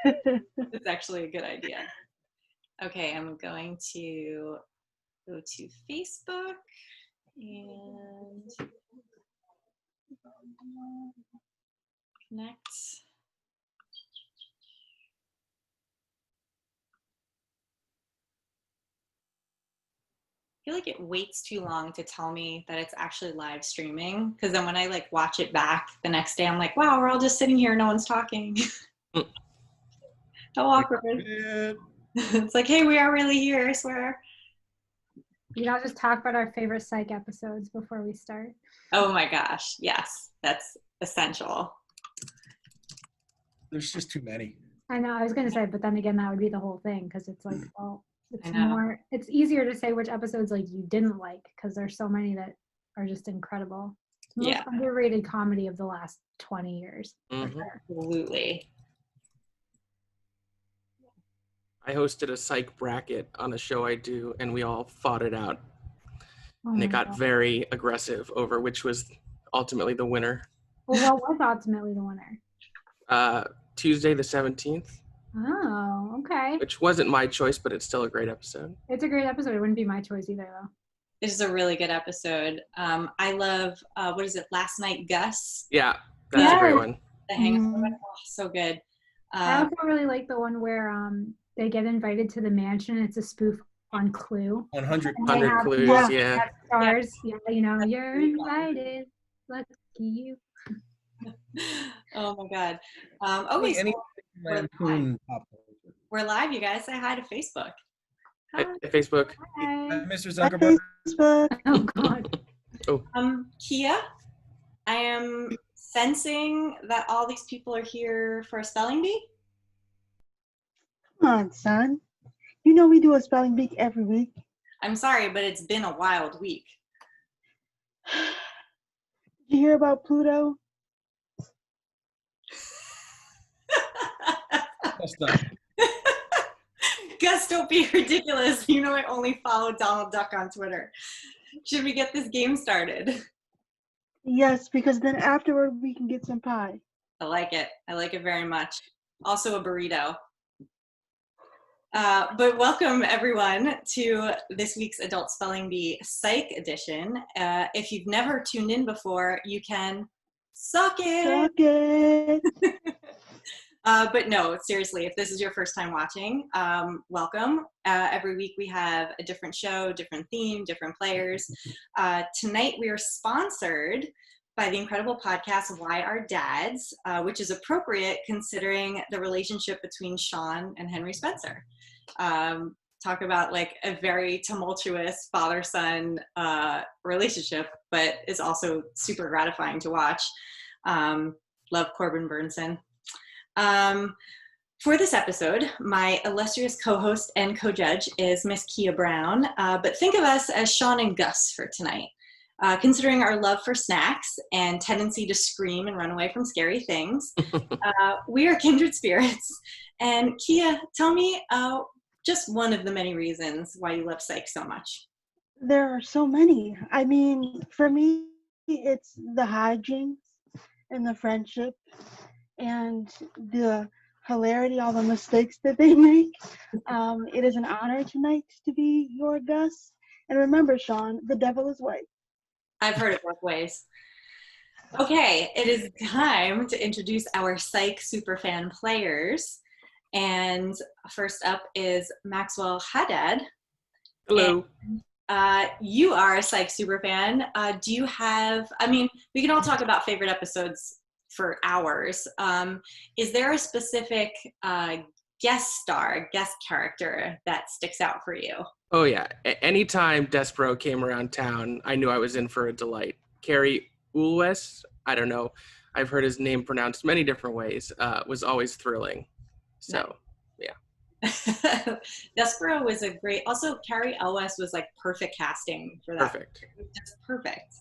It's actually a good idea. Okay, I'm going to go to Facebook and connect. I feel like it waits too long to tell me that it's actually live streaming, because then when I like watch it back the next day, I'm like, wow, we're all just sitting here, no one's talking. How awkward. It's like, hey, we are really here, I swear. You don't just talk about our favorite Psych episodes before we start. Oh my gosh, yes, that's essential. There's just too many. I know, I was going to say, but then again, that would be the whole thing, because it's like, well, it's easier to say which episodes like you didn't like, because there's so many that are just incredible. It's the most underrated comedy of the last 20 years. Mm-hmm. Sure. Absolutely. I hosted a Psych bracket on a show I do, and we all fought it out. And it got very aggressive over which was ultimately the winner. Well, what was ultimately the winner? Tuesday the 17th. Oh, okay. Which wasn't my choice, but it's still a great episode. It's a great episode. It wouldn't be my choice either, though. This is a really good episode. I love, what is it, Last Night Gus? Yeah, that's a great one. The Hang-Up. Oh, so good. I also really like the one where they get invited to the mansion. It's a spoof on Clue. 100 Clues, yeah. Stars, yeah, you know, you're invited. Lucky you. Oh my God. We're live, you guys. Say hi to Facebook. Hi. Hey, Facebook. Hi, Mr. Zuckerberg. Facebook. Oh God. Keah, I am sensing that all these people are here for a spelling bee. Come on, son. You know we do a spelling bee every week. I'm sorry, but it's been a wild week. Did you hear about Pluto? Gus, don't be ridiculous. You know I only follow Donald Duck on Twitter. Should we get this game started? Yes, because then afterward we can get some pie. I like it. I like it very much. Also a burrito. But welcome everyone to this week's Adult Spelling Bee Psych edition. If you've never tuned in before, you can suck it. Suck it. But no, seriously, if this is your first time watching, welcome. Every week we have a different show, different theme, different players. Tonight we are sponsored by the incredible podcast Why Are Dads, which is appropriate considering the relationship between Shawn and Henry Spencer. Talk about like a very tumultuous father-son relationship, but is also super gratifying to watch. Love Corbin Burnson. For this episode, my illustrious co-host and co-judge is Miss Keah Brown, but think of us as Shawn and Gus for tonight. Considering our love for snacks and tendency to scream and run away from scary things, we are kindred spirits. And Keah, tell me just one of the many reasons why you love Psych so much. There are so many. I mean, for me, it's the hijinks and the friendship and the hilarity, all the mistakes that they make. It is an honor tonight to be your Gus. And remember, Shawn, the devil is white. I've heard it both ways. Okay, it is time to introduce our Psych Superfan players. And first up is Maxwell Haddad. Hello. And, you are a Psych Superfan. Do you have, I mean, we can all talk about favorite episodes for hours. Is there a specific guest star, guest character that sticks out for you? Oh yeah, anytime Despero came around town, I knew I was in for a delight. Carrie Ulwes, I don't know, I've heard his name pronounced many different ways, was always thrilling. So, yeah. Despero was a great, also Carrie Ulwes was like perfect casting for that. Perfect. Just perfect.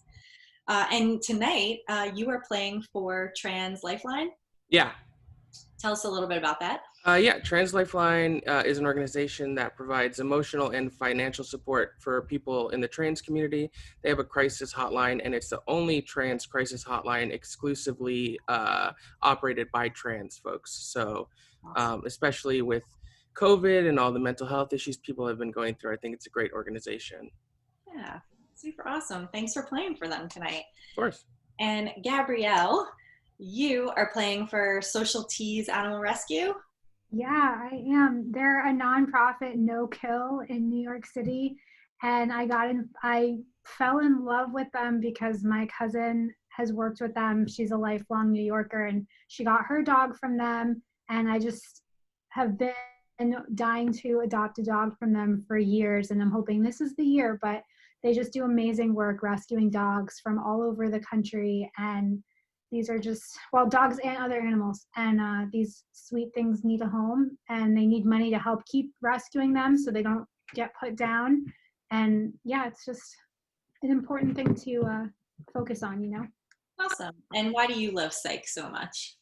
And tonight, you are playing for Trans Lifeline? Yeah. Tell us a little bit about that. Yeah, Trans Lifeline is an organization that provides emotional and financial support for people in the trans community. They have a crisis hotline, and it's the only trans crisis hotline exclusively operated by trans folks. So especially with COVID and all the mental health issues people have been going through, I think it's a great organization. Yeah, super awesome. Thanks for playing for them tonight. Of course. And Gabrielle, you are playing for Social T's Animal Rescue. Yeah, I am. They're a nonprofit no kill in New York City. And I fell in love with them because my cousin has worked with them. She's a lifelong New Yorker, and she got her dog from them. And I just have been dying to adopt a dog from them for years. And I'm hoping this is the year, but they just do amazing work rescuing dogs from all over the country. And these are just, well, dogs and other animals. And these sweet things need a home, and they need money to help keep rescuing them so they don't get put down. And yeah, it's just an important thing to focus on, you know? Awesome. And why do you love Psych so much?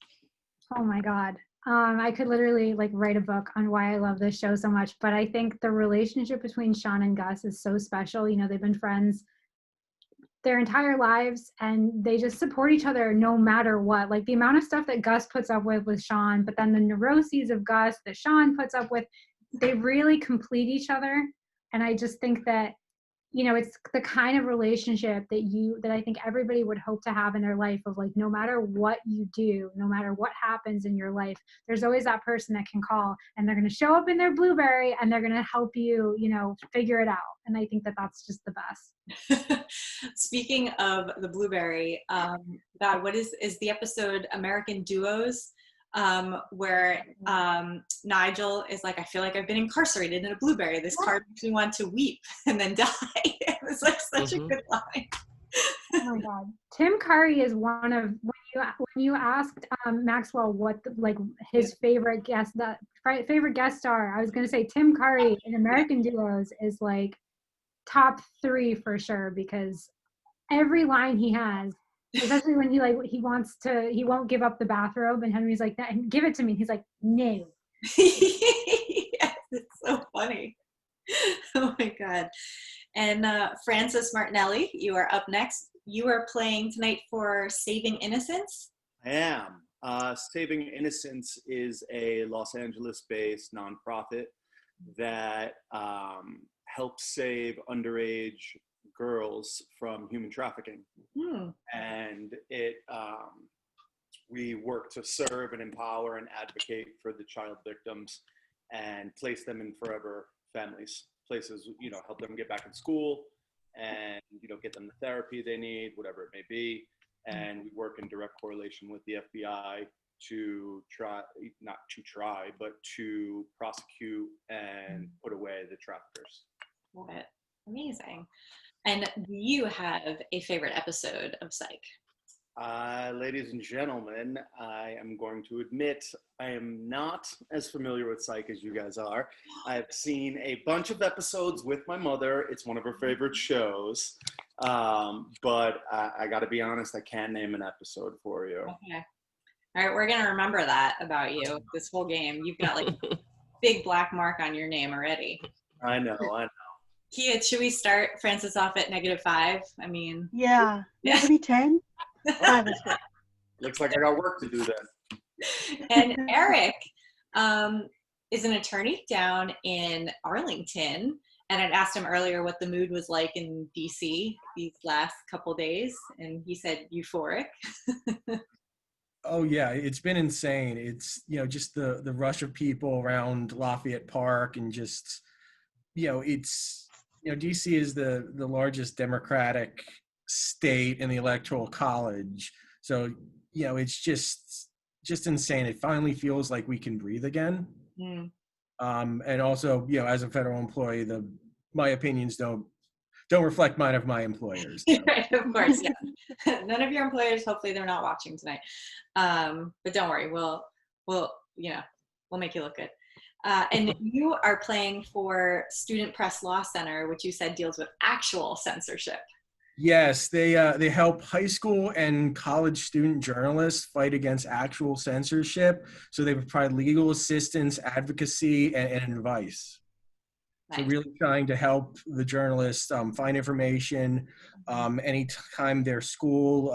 Oh my God. I could literally like write a book on why I love this show so much, but I think the relationship between Shawn and Gus is so special. You know, they've been friends their entire lives, and they just support each other no matter what. Like the amount of stuff that Gus puts up with Shawn, but then the neuroses of Gus that Shawn puts up with, they really complete each other. And I just think that, you know, it's the kind of relationship that I think everybody would hope to have in their life, of like, no matter what you do, no matter what happens in your life, there's always that person that can call, and they're going to show up in their Blueberry, and they're going to help you, you know, figure it out. And I think that that's just the best. Speaking of the Blueberry, God, what is the episode American Duos, where Nigel is like, I feel like I've been incarcerated in a blueberry. This card makes me want to weep and then die. It was like such a good line. Oh my God. Tim Curry is one of, when you asked Maxwell what his favorite guest star, I was going to say Tim Curry in American Duos is like top 3 for sure, because every line he has, especially when he won't give up the bathrobe, and Henry's like, give it to me. He's like, no. Yes, it's so funny. Oh my God. And Francis Martinelli, you are up next. You are playing tonight for Saving Innocence. I am. Saving Innocence is a Los Angeles-based nonprofit that helps save underage girls from human trafficking. And we work to serve and empower and advocate for the child victims and place them in forever families, places, you know, help them get back in school and, you know, get them the therapy they need, whatever it may be. And we work in direct correlation with the FBI to prosecute and put away the traffickers. Love it. Amazing. And you have a favorite episode of Psych? Ladies and gentlemen, I am going to admit I am not as familiar with Psych as you guys are. I've seen a bunch of episodes with my mother. It's one of her favorite shows. But I got to be honest, I can't name an episode for you. Okay. All right, we're going to remember that about you this whole game. You've got like a big black mark on your name already. I know. Keah, should we start Francis off at -5? I mean, yeah. Maybe 10? 5 is good. Looks like I got work to do then. And Eric is an attorney down in Arlington. And I'd asked him earlier what the mood was like in DC these last couple days, and he said euphoric. Oh yeah, it's been insane. It's, you know, just the rush of people around Lafayette Park, and just, you know, it's, you know, DC is the largest Democratic state in the Electoral College. So, you know, it's just insane. It finally feels like we can breathe again. And also, you know, as a federal employee, my opinions don't reflect mine of my employers. So. Right, of course, yeah. None of your employers, hopefully they're not watching tonight. But don't worry, we'll make you look good. And you are playing for Student Press Law Center, which you said deals with actual censorship. Yes, they help high school and college student journalists fight against actual censorship. So they provide legal assistance, advocacy, and advice. So Nice. really trying to help the journalists find information anytime their school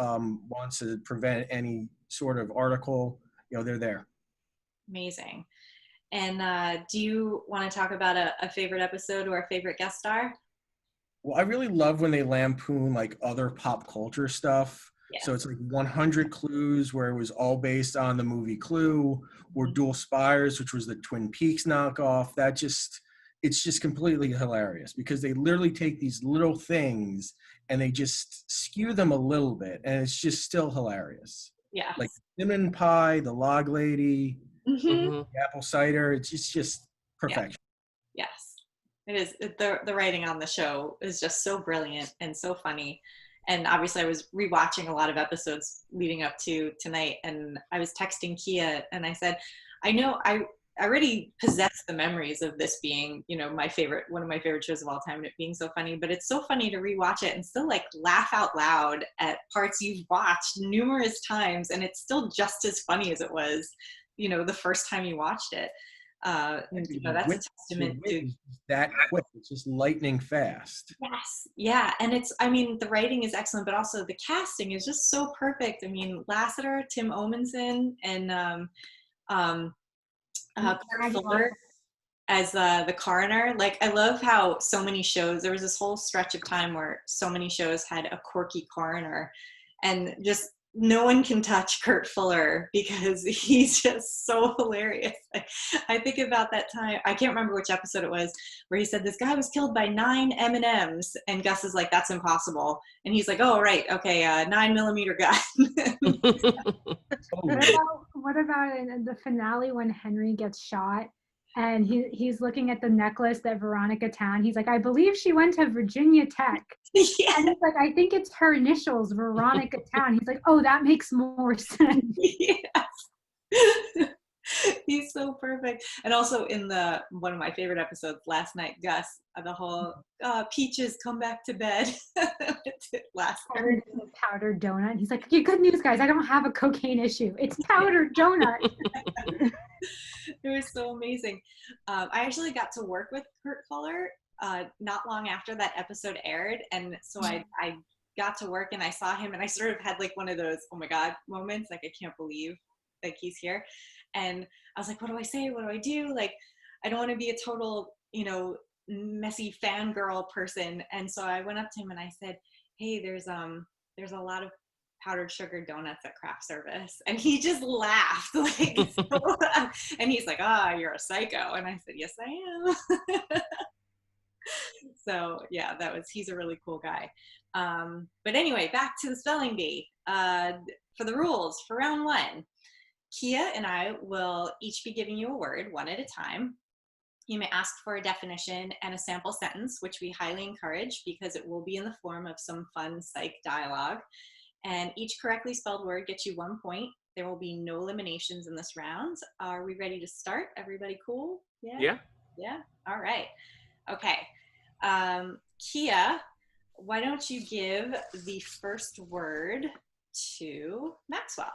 wants to prevent any sort of article, they're there. Amazing. And do you want to talk about a favorite episode or a favorite guest star? Well, I really love when they lampoon like other pop culture stuff. Yes. So it's like 100 Clues, where it was all based on the movie Clue, or Dual Spires, which was the Twin Peaks knockoff. It's just completely hilarious because they literally take these little things and they just skew them a little bit, and it's just still hilarious. Yes. Like cinnamon pie, the log lady, Mm-hmm. the apple cider. It's just perfection. Yeah. Yes. It is. The writing on the show is just so brilliant and so funny. And obviously I was rewatching a lot of episodes leading up to tonight, and I was texting Keah and I said, I know I already possess the memories of this being, one of my favorite shows of all time, and it being so funny, but it's so funny to rewatch it and still like laugh out loud at parts you've watched numerous times, and it's still just as funny as it was, the first time you watched it. That's a testament to that quick. It's just lightning fast. Yes. Yeah. And the writing is excellent, but also the casting is just so perfect. I mean, Lasseter, Tim Omenson, and Kurt Fuller as the coroner. Like, I love how so many shows, there was this whole stretch of time where so many shows had a quirky coroner, and just no one can touch Kurt Fuller because he's just so hilarious. I think about that time, I can't remember which episode it was, where he said this guy was killed by 9 M&Ms, and Gus is like, that's impossible. And he's like, oh, right, okay, 9mm gun. What about in the finale when Henry gets shot and he's looking at the necklace that Veronica Town, he's like, I believe she went to Virginia Tech. Yeah. And he's like, I think it's her initials, Veronica Town. He's like, oh, that makes more sense. Yes. He's so perfect. And also in one of my favorite episodes, Last Night Gus, the whole Peaches come back to bed. Powdered donut. He's like, okay, good news, guys. I don't have a cocaine issue. It's powdered donut. It was so amazing. I actually got to work with Kurt Fuller not long after that episode aired, and so I got to work and I saw him, and I sort of had like one of those oh my god moments, like I can't believe like he's here. And I was like, what do I say, what do I do? Like, I don't want to be a total messy fangirl person. And so I went up to him and I said, hey, there's a lot of powdered sugar donuts at craft service. And he just laughed like so, and he's like, you're a psycho. And I said, yes I am. So yeah, he's a really cool guy. But anyway, back to the spelling bee. For the rules for round 1, Keah and I will each be giving you a word one at a time. You may ask for a definition and a sample sentence, which we highly encourage because it will be in the form of some fun psych dialogue. And each correctly spelled word gets you 1 point. There will be no eliminations in this round. Are we ready to start? Everybody cool? Yeah? Yeah? All right. Okay. Keah, why don't you give the first word to Maxwell?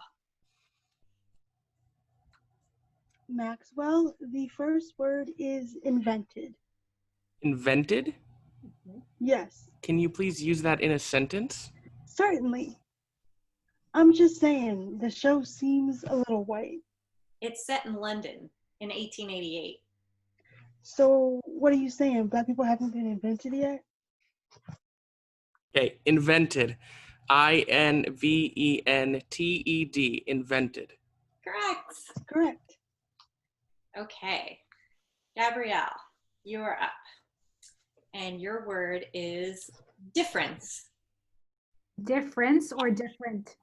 Maxwell, the first word is invented. Invented? Yes. Can you please use that in a sentence? Certainly. I'm just saying, the show seems a little white. It's set in London in 1888. So, what are you saying? Black people haven't been invented yet? Okay, invented. INVENTED. Invented. Correct. Okay. Gabrielle, you're up. And your word is difference. Difference or different?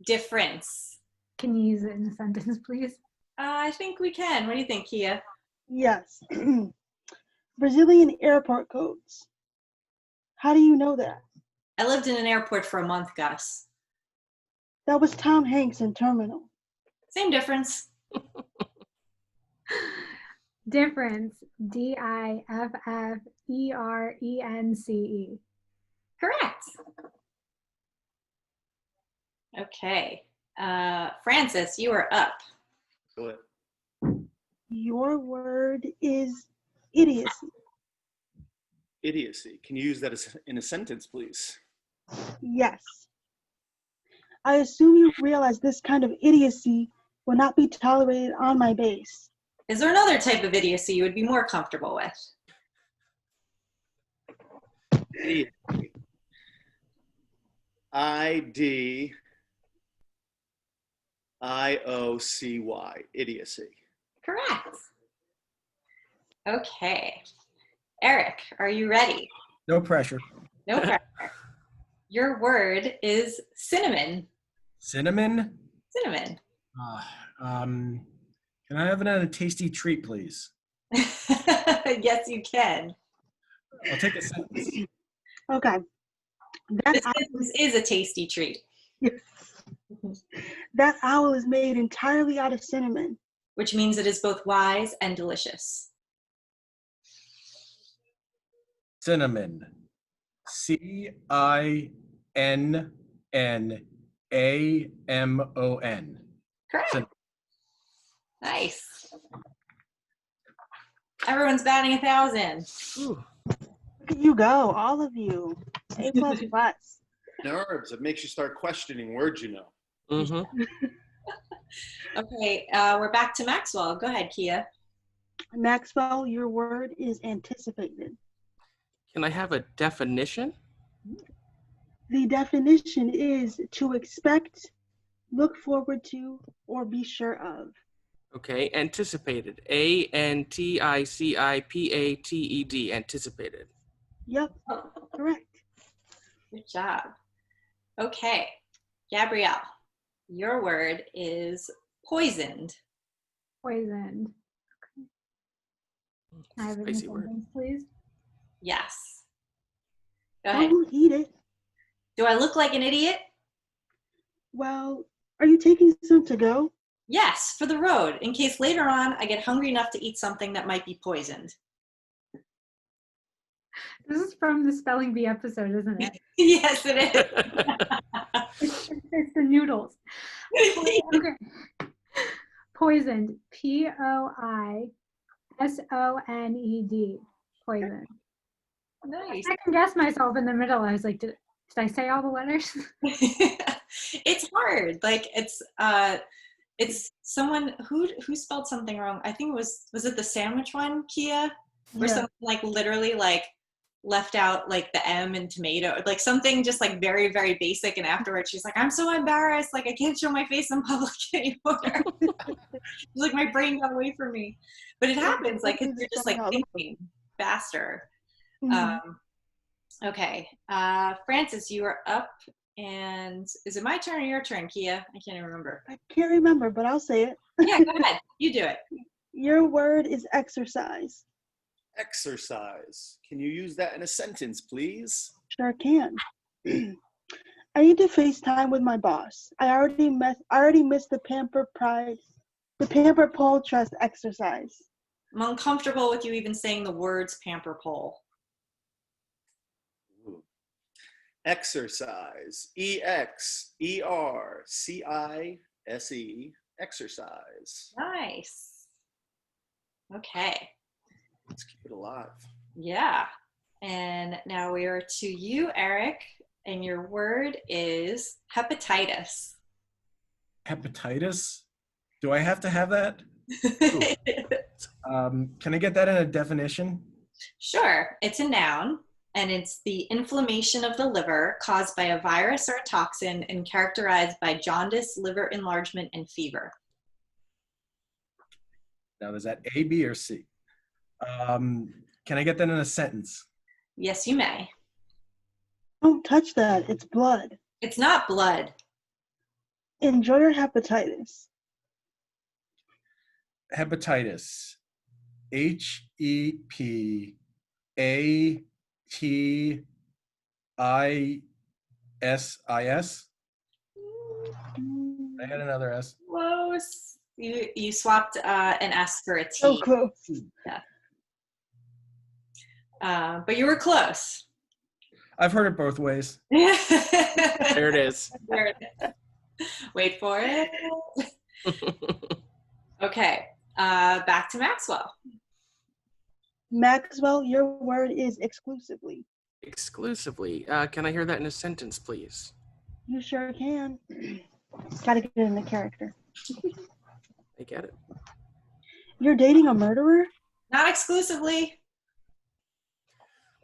Difference. Can you use it in a sentence, please? I think we can. What do you think, Keah? Yes. Brazilian airport codes. How do you know that? I lived in an airport for a month, Gus. That was Tom Hanks in Terminal. Same difference. Difference. DIFFERENCE. Correct. Okay. Francis, you are up. Go ahead. Your word is idiocy. Idiocy. Can you use that in a sentence, please? Yes. I assume you realize this kind of idiocy will not be tolerated on my base. Is there another type of idiocy you would be more comfortable with? Idiocy. IDIOCY. Idiocy. Correct. Okay. Eric, are you ready? No pressure. No pressure. Your word is cinnamon. Cinnamon. Cinnamon. Can I have a tasty treat, please? Yes, you can. I'll take a sentence. Okay. That This is a tasty treat. that owl is made entirely out of cinnamon. Which means it is both wise and delicious. Cinnamon. CINNAMON. Correct. Cinnamon. Nice. Everyone's batting 1,000. Ooh. Look at you go, all of you. A++. Nerves. It makes you start questioning words you know. Mm-hmm. Okay, we're back to Maxwell. Go ahead, Keah. Maxwell, your word is anticipated. Can I have a definition? The definition is to expect, look forward to, or be sure of. Okay, anticipated. ANTICIPATED. Anticipated. Yep, correct. Good job. Okay, Gabrielle, your word is poisoned. Poisoned. Okay. Can I have it in a Spicy word. sentence, please? Yes. Go ahead. Don't eat it. Do I look like an idiot? Well, are you taking some to go? Yes, for the road, in case later on I get hungry enough to eat something that might be poisoned. This is from the Spelling Bee episode, isn't it? Yes, it is. It's the noodles. Okay. Poisoned. POISONED. Poisoned. Nice. I can guess myself in the middle. I was like, did I say all the letters? It's hard. Like it's someone who spelled something wrong. I think it was it the sandwich one, Keah? Where Yeah. someone like literally like left out like the M in tomato, like something just like very, very basic. And afterwards she's like, I'm so embarrassed. Like I can't show my face in public anymore. Like my brain got away from me. But it happens like 'cause you're just like thinking faster. Mhm. Okay. Francis, you are up. And is it my turn or your turn, Keah? I can't even remember. I can't remember, but I'll say it. Yeah, go ahead. You do it. Your word is exercise. Exercise. Can you use that in a sentence, please? Sure can. I need to FaceTime with my boss. I already missed the Pamper Pole Trust exercise. I'm uncomfortable with you even saying the words pamper pole. Ooh. Exercise. EXERCISE. Exercise. Nice. Okay. Let's keep it alive. Yeah. And now we are to you, Eric. And your word is hepatitis. Hepatitis? Do I have to have that? Can I get that in a definition? Sure. It's a noun, and it's the inflammation of the liver caused by a virus or a toxin and characterized by jaundice, liver enlargement, and fever. Now, is that A, B, or C? Can I get that in a sentence? Yes, you may. Don't touch that. It's blood. It's not blood. Enjoy your hepatitis. Hepatitis. HEPATITIS. I had another S. Close. You swapped an S for a T. So close. But you were close. I've heard it both ways. There it is. There it is. Wait for it. Okay, back to Maxwell. Maxwell, your word is exclusively. Exclusively. Can I hear that in a sentence, please? You sure can. Gotta get in the character. I get it. You're dating a murderer? Not exclusively.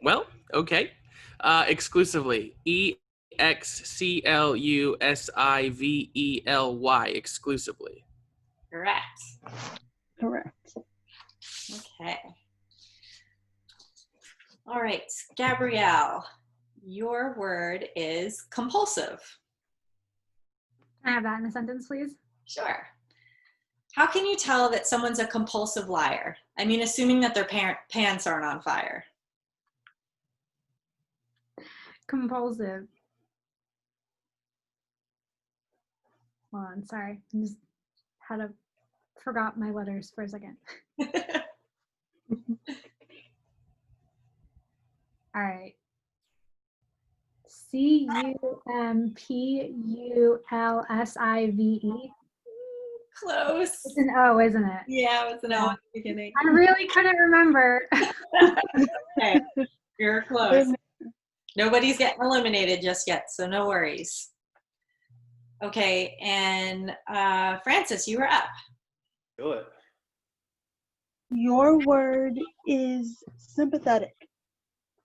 Well, okay. Exclusively. EXCLUSIVELY. Exclusively. Correct. Correct. Okay. All right, Gabrielle, your word is compulsive. Can I have that in a sentence, please? Sure. How can you tell that someone's a compulsive liar? I mean, assuming that their pants aren't on fire. Compulsive. Hold on, sorry. I just forgot my letters for a second. All right. CUMPULSIVE. Close. It's an O, isn't it? Yeah, it's an O at the beginning. I really couldn't remember. Okay, you're close. Nobody's getting eliminated just yet, so no worries. Okay, and Francis, you were up. Do it. Your word is sympathetic.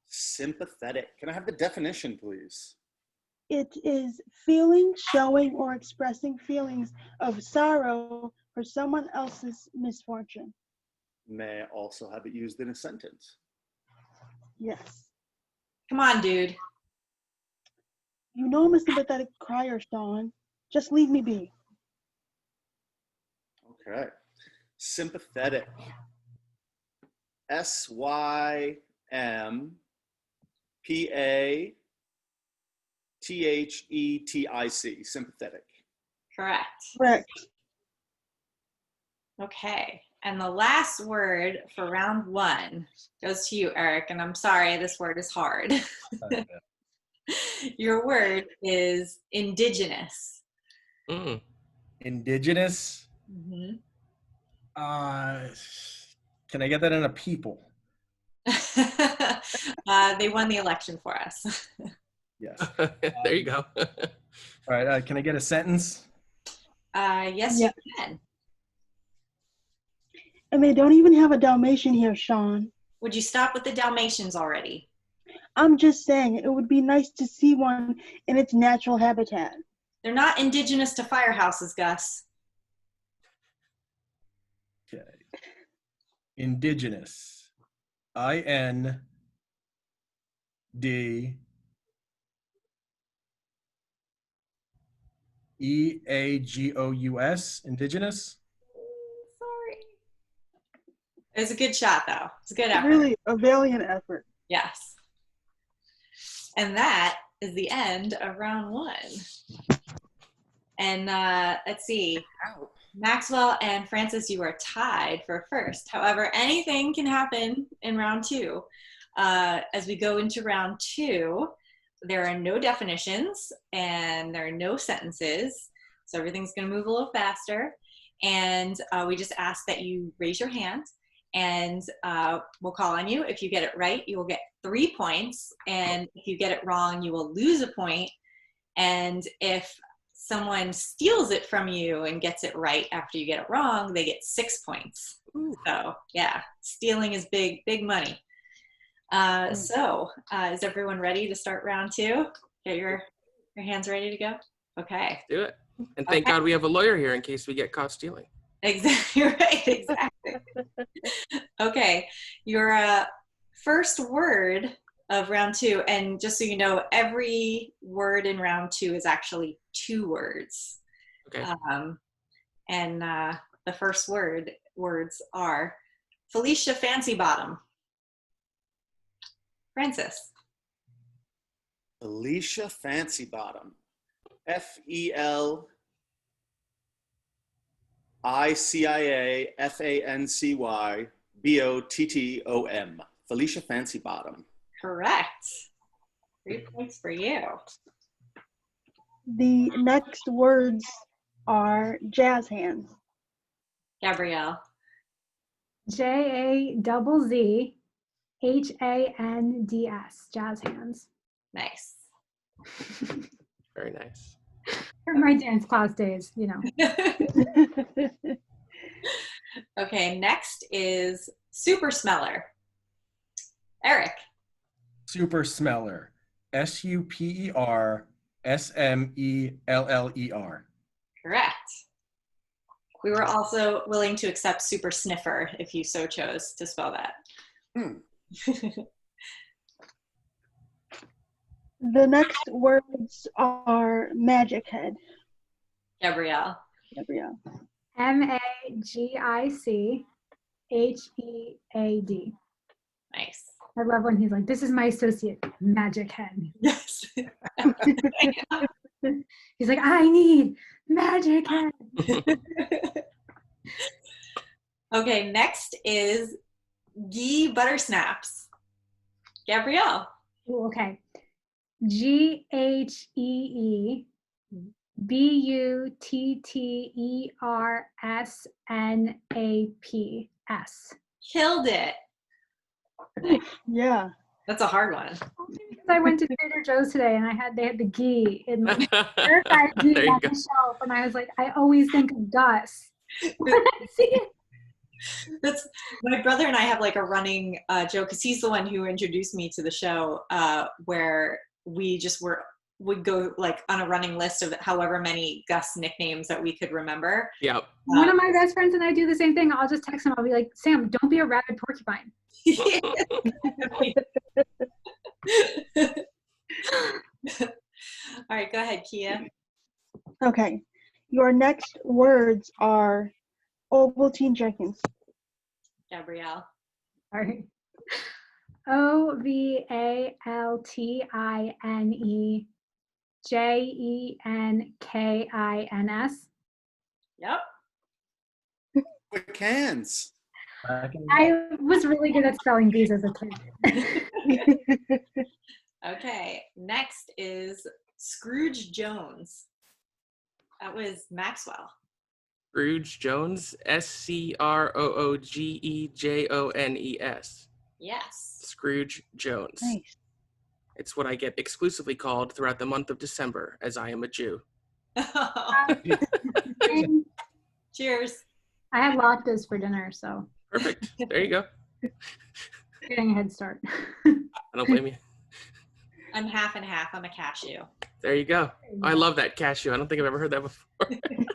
Sympathetic. Can I have the definition, please? It is feeling, showing, or expressing feelings of sorrow for someone else's misfortune. May I also have it used in a sentence? Yes. Come on, dude. You know I'm a sympathetic crier, Shawn. Just leave me be. Okay. Sympathetic. SYMPATHETIC. Sympathetic. Correct. Correct. Okay, and the last word for round one goes to you, Eric, and I'm sorry, this word is hard. Your word is indigenous. Indigenous. Mm-hmm. Can I get that in a people? They won the election for us. Yes. There you go. All right. Can I get a sentence? Yes, Yeah. you can. And they don't even have a Dalmatian here, Shawn. Would you stop with the Dalmatians already? I'm just saying, it would be nice to see one in its natural habitat. They're not indigenous to firehouses, Gus. Okay. Indigenous. IND. EAGOUS. Indigenous. Sorry. It was a good shot, though. It's a good effort. Really, a valiant effort. Yes. And that is the end of round one. And let's see. Maxwell and Francis, you are tied for first. However, anything can happen in round two. As we go into round two, there are no definitions and there are no sentences. So everything's going to move a little faster. And we just ask that you raise your hand and we'll call on you. If you get it right, you will get 3 points. And if you get it wrong, you will lose a point. And if someone steals it from you and gets it right after you get it wrong, they get 6 points. Ooh. So yeah, stealing is big money. So is everyone ready to start round two? Get your hands ready to go? Okay. Do it. And thank God we have a lawyer here in case we get caught stealing. Exactly right, exactly. Okay, your first word of round two, and just so you know, every word in round two is actually 2 words. Okay. And the first words are Felicia Fancy Bottom. Francis. Felicia Fancy Bottom. FELICIAFANCYBOTTOM. Felicia Fancy Bottom. Correct. 3 points for you. The next words are jazz hands. Gabrielle. JAZZHANDS. Jazz hands. Nice. Very nice. From my dance class days, you know. Okay, next is super smeller. Eric. Super Smeller. SUPERSMELLER. Correct. We were also willing to accept super sniffer if you so chose to spell that. The next words are magic head. Gabrielle. Gabrielle. MAGICHEAD. Nice. I love when he's like, "This is my associate, Magic Head." Yes. He's like, "I need Magic Head." Okay, next is ghee butter snaps. Gabrielle. Ooh, okay. GHEEBUTTERSNAPS. Killed it. Yeah. That's a hard one. Only because I went to Trader Joe's today and they had the ghee in the verified ghee There you on go. the shelf, and I was like, I always think of Gus when I see it. That's my brother and I have like a running joke because he's the one who introduced me to the show, where we just would go like on a running list of however many Gus nicknames that we could remember. Yep. One of my best friends and I do the same thing. I'll just text him. I'll be like, "Sam, don't be a rabid porcupine." All right, go ahead, Keah. Okay. Your next words are Ovaltine Jenkins. Gabrielle. All right. OVALTINEJENKINS. Yep. Quick hands. I was really good at spelling these as a kid. Okay, next is Scrooge Jones. That was Maxwell. Scrooge Jones. SCROOGEJONES. Yes. Scrooge Jones. Nice. It's what I get exclusively called throughout the month of December, as I am a Jew. Cheers. I had latkes for dinner, so Perfect. There you go. getting a head start. I don't blame you. I'm half and half. I'm a cashew. There you go. I love that cashew. I don't think I've ever heard that before.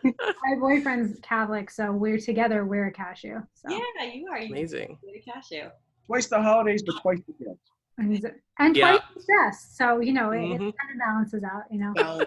My boyfriend's Catholic, so we're together. We're a cashew. So. Yeah, you are. Amazing. You're a cashew. Twice the holidays, but twice the gifts. And Yeah. twice the stress. So, you know, it Mhm. kind of balances out, you know. Well,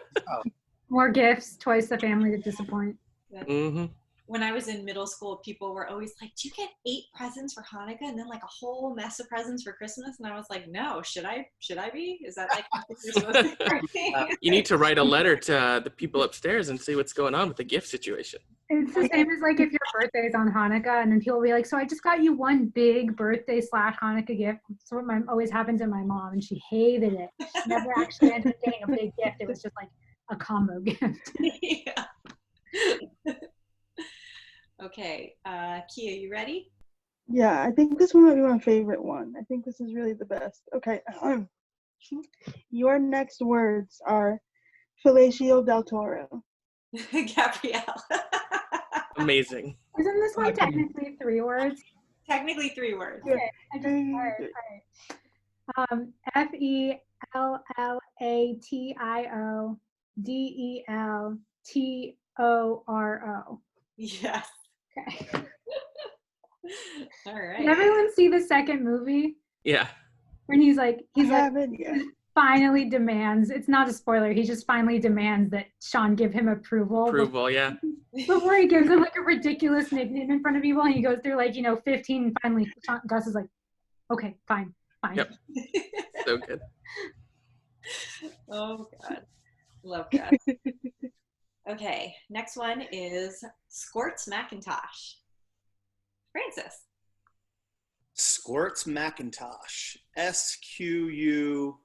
More gifts, twice the family to disappoint. Mm-hmm. When I was in middle school, people were always like, "Do you get 8 presents for Hanukkah and then like a whole mess of presents for Christmas?" And I was like, "No, should I be? Is that like what you're supposed to be?" You need to write a letter to the people upstairs and see what's going on with the gift situation. It's the same as like if your birthday's on Hanukkah and then people will be like, "So I just got you one big birthday / Hanukkah gift." So what always happened to my mom, and she hated it. She never actually ended up getting a big gift. It was just like a combo gift. Yeah. Okay, Keah, you ready? Yeah, I think this one might be my favorite one. I think this is really the best. Okay. Your next words are Fellatio del Toro. Gabrielle. Amazing. Isn't this one technically 3 words? Technically 3 words. Okay, I just, all right. FELLATIODELTORO. Yes. Okay. All right. Did everyone see the second movie? Yeah. When he's like Haven't yet. finally demands, it's not a spoiler, he just finally demands that Shawn give him approval. Yeah. Before he gives him like a ridiculous nickname in front of people, and he goes through like, 15, and finally Gus is like, "Okay, fine. Yep. So good. Oh God, love God. Okay, next one is Squirts Macintosh. Francis. Squirts Macintosh. SQUIRTS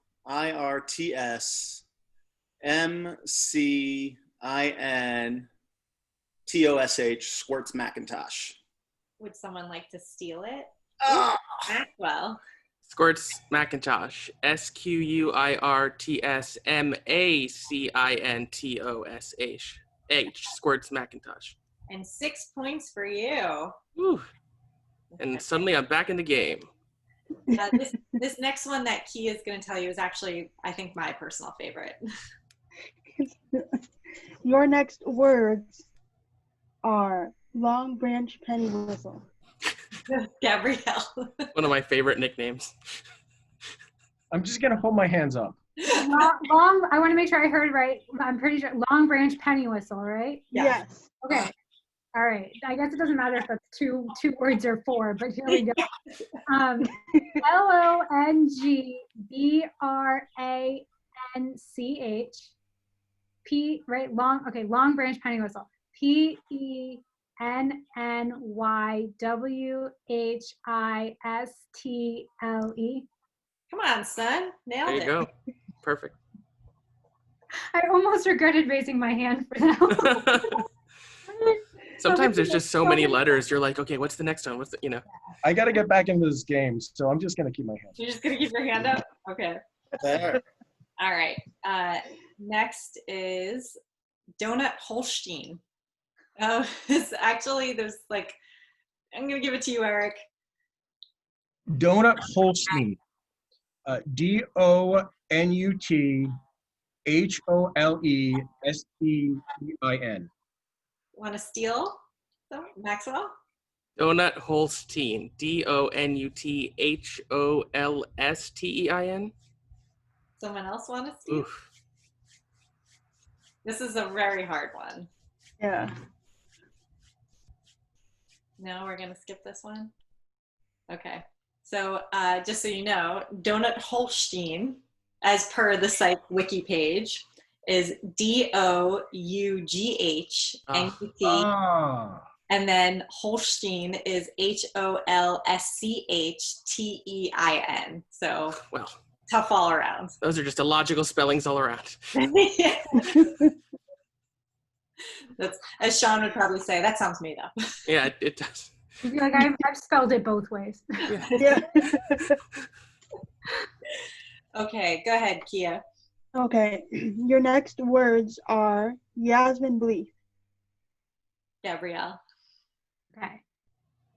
MCINTOSH, Squirts Macintosh. Would someone like to steal it? Ah! Maxwell. Squirts Macintosh. SQUIRTSMACINTOSH. Squirts Macintosh. And 6 points for you. Woo. And suddenly I'm back in the game. This next one that Keah is going to tell you is actually, I think, my personal favorite. Your next words are Long Branch Penny Whistle. Gabrielle. One of my favorite nicknames. I'm just gonna hold my hands up. Long, I want to make sure I heard right. I'm pretty sure Long Branch Penny Whistle, right? Yes. Okay. All right. I guess it doesn't matter if that's two words or four, but here we go. LONGBRANCH Long Branch Penny Whistle. PENNYWHISTLE. Come on, son. Nailed There it. you go. Perfect. I almost regretted raising my hand for that one. Sometimes there's just so many letters. You're like, okay, what's the next one? I got to get back into this game, so I'm just gonna keep my hands. You're just going to keep your hand up? Okay. There. All right. Next is Donut Holstein. It's actually, there's like, I'm going to give it to you, Eric. Donut Holstein. DONUTHOLESTEIN. Want to steal? So, Maxwell? Donut Holstein. DONUTHOLSTEIN. Someone else want to steal? Oof. This is a very hard one. Yeah. No, we're going to skip this one? Okay. So just so you know, Donut Holstein, as per the Psych wiki page, is DOUGHNUT. And then Holstein is HOLSCHTEIN. So Well, tough all around. those are just illogical spellings all around. That's, as Shawn would probably say, that sounds made up. Yeah, it does. Like I've spelled it both ways. Yeah. Okay, go ahead, Keah. Okay. Your next words are Yasmin Bleeth. Gabrielle. Okay.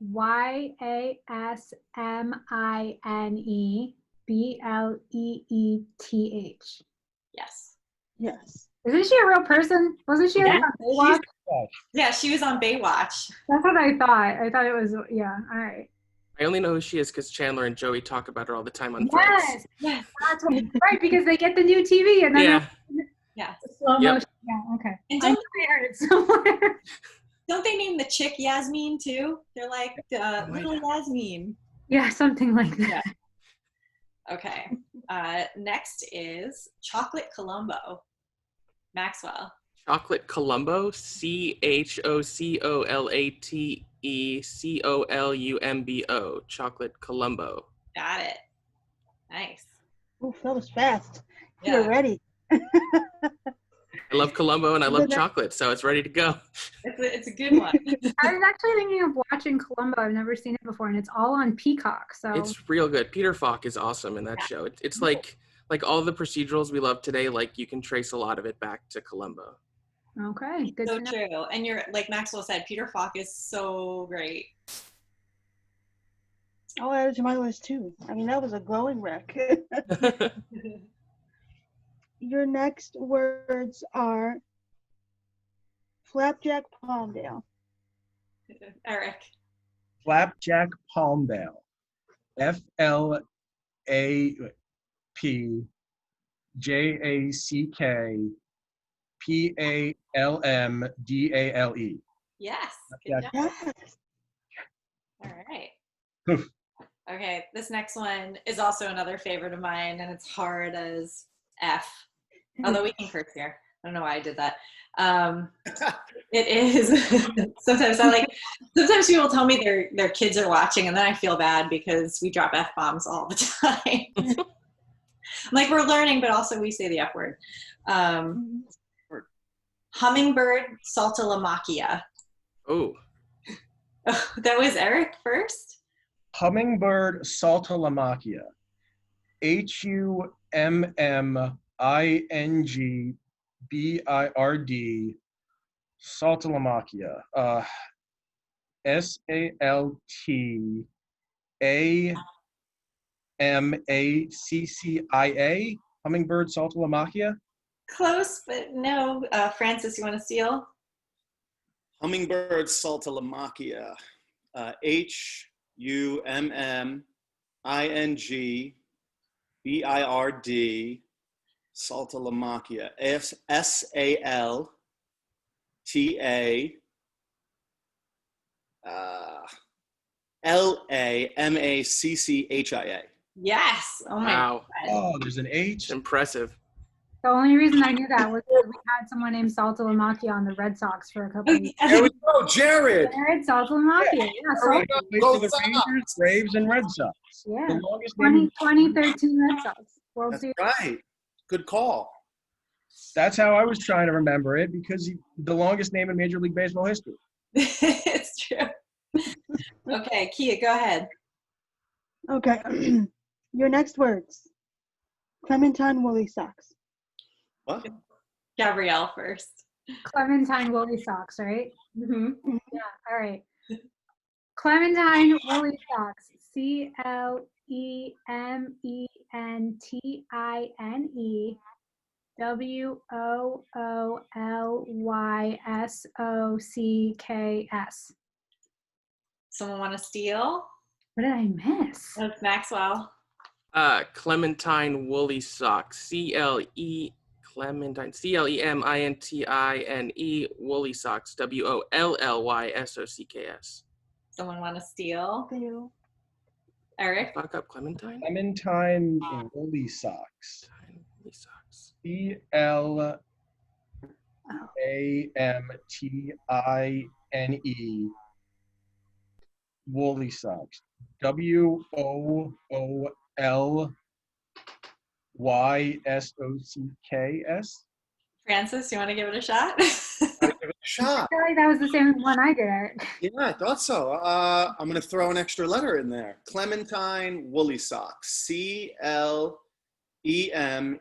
YASMINEBLEETH. Yes. Yes. Isn't she a real person? Wasn't she like on Baywatch? Yeah, she was on Baywatch. That's what I thought. I thought it was, yeah, all right. I only know who she is because Chandler and Joey talk about her all the time on Yes, Threads. Yes. that's right, because they get the new TV and then Yeah. Yeah. slow Yep. motion. Yeah, okay. And I don't, knew I heard it somewhere. don't they name the chick Yasmin too? They're like little Yasmin. Yeah, something like that. Okay. Next is Chocolate Colombo. Maxwell. Chocolate Colombo, CHOCOLATECOLUMBO. Chocolate Colombo. Got it. Nice. Ooh, that was fast. Yeah. You're ready. I love Colombo and I love chocolate, so it's ready to go. It's a good one. I was actually thinking of watching Columbo. I've never seen it before, and it's all on Peacock. So It's real good. Peter Falk is awesome in that show. It's like all the procedurals we love today, like you can trace a lot of it back to Columbo. okay, good So to know. true. And you're like Maxwell said, Peter Falk is so great. I'll add it to my list too. I mean, that was a glowing wreck. Your next words are Flapjack Palmdale. Eric. Flapjack Palmdale. FLAPJACKPALMDALE. Yes. Good Yeah. job. Yes. All right. Okay, this next one is also another favorite of mine, and it's hard as F. Although we can curse here. I don't know why I did that. It is. Sometimes people tell me their kids are watching, and then I feel bad because we drop F-bombs all the time. Like we're learning, but also we say the F word. Hummingbird Saltalamacchia. Oh, Oh, that was Eric first? Hummingbird Saltalamacchia. HUMMINGBIRD Saltalamacchia. SALTAMACCIA. Hummingbird Saltalamacchia. Close, but no. Francis, you want to steal? Hummingbird Saltalamacchia. HUMMINGBIRD Saltalamacchia. SALTALAMACCHIA. Yes. Oh my wow. God. Oh, there's an H. Impressive. The only reason I knew that was because we had someone named Saltalamacchia on the Red Sox for a couple of years. There we go, Jared. Jared Saltalamacchia. Yeah, Played Go for the Sox. Rangers, Braves, and Red Sox. Yeah. The longest name. 2013 Red Sox. World That's Series. right. Good call. That's how I was trying to remember it because the longest name in Major League Baseball history. It's true. Okay, Keah, go ahead. Okay. Your next words. Clementine woolly socks. What? Gabrielle first. Clementine woolly socks, right? Mm-hmm. Yeah. All right. Clementine woolly socks. CLEMENTINE WOOLYSOCKS. Someone want to steal? What did I miss? That's Maxwell. Clementine woolly socks. Clementine CLEMINTINE woolly socks. WOLLYSOCKS. Someone want to steal? Theo. Eric? Fuck up Clementine. Clementine woolly socks. Woolly socks. CLAMTINE woolly socks. WOOLYSOCKS. Francis, you want to give it a shot? Gotta give it a I shot. feel like that was the same one I did, Eric. Yeah, I thought so. I'm going to throw an extra letter in there. Clementine woolly socks. CLEMENTINE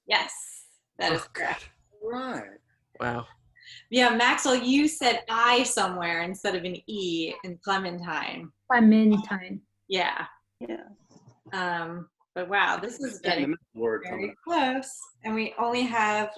Yes, that is Oh, correct. Right. Wow. Yeah, Maxwell, you said I somewhere instead of an E in Clementine. Clementine. Yeah. Yeah. But wow, this is getting word very coming. close. And we only have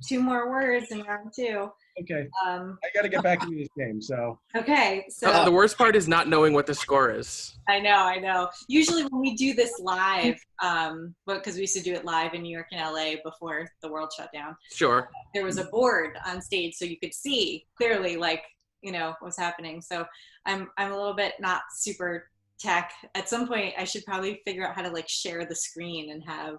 2 more words in round 2. Okay, Um, I got to get back into this game. So okay, so The worst part is not knowing what the score is. I know. Usually when we do this live, because we used to do it live in New York and LA before the world shut down, Sure. there was a board on stage so you could see clearly, like, what's happening. So I'm a little bit not super tech. At some point, I should probably figure out how to like share the screen and have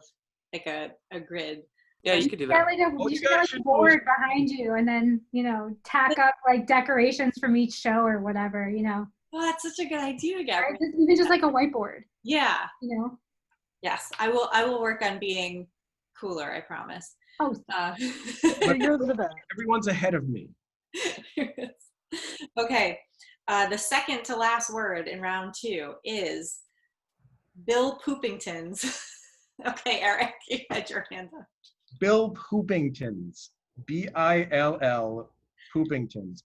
like a grid. Yeah, you could do Yeah, that. like Oh, you you should guys have a should board behind you and then, tack up like decorations from each show or whatever, Well, that's such a good idea, Right? Gabrielle. Even just like a whiteboard, Yeah. you Yes, I will work on being cooler, I promise. Oh, You're the best. everyone's ahead of me. Okay, the second to last word in round 2 is Bill Poopingtons. Okay, Eric, you had your hand up. Bill Poopingtons. BILL Poopingtons.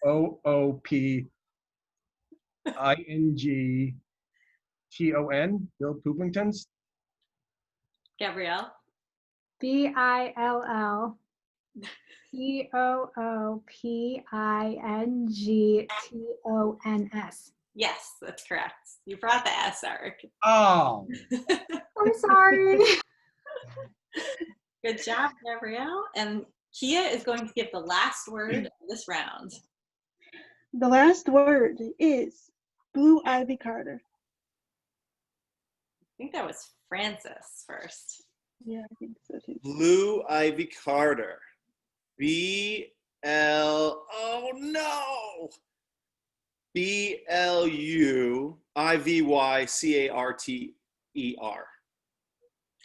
POOPINGTON. Bill Poopingtons. Gabrielle? BILLPOOPINGTONS. Yes, that's correct. You brought the S, Eric. Oh, I'm sorry. Good job, Gabrielle. And Keah is going to give the last word of this round. The last word is Blue Ivy Carter. I think that was Francis first. Yeah, I think so too. Blue Ivy Carter. BLUE Oh no! Bluivycarter.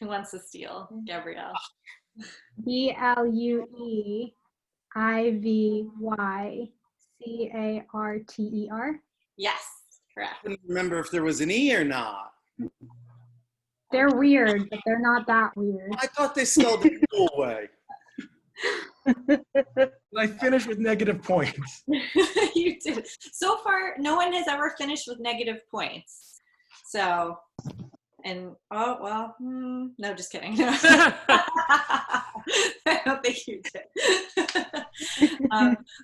Who wants to steal? Gabrielle. BLUEIVYCARTER. Yes, correct. I couldn't remember if there was an E or not. They're weird, but they're not that weird. I thought they spelled it the cool way. I finished with negative points. You did. So far, no one has ever finished with negative points. So, and no, just kidding. I don't think you did.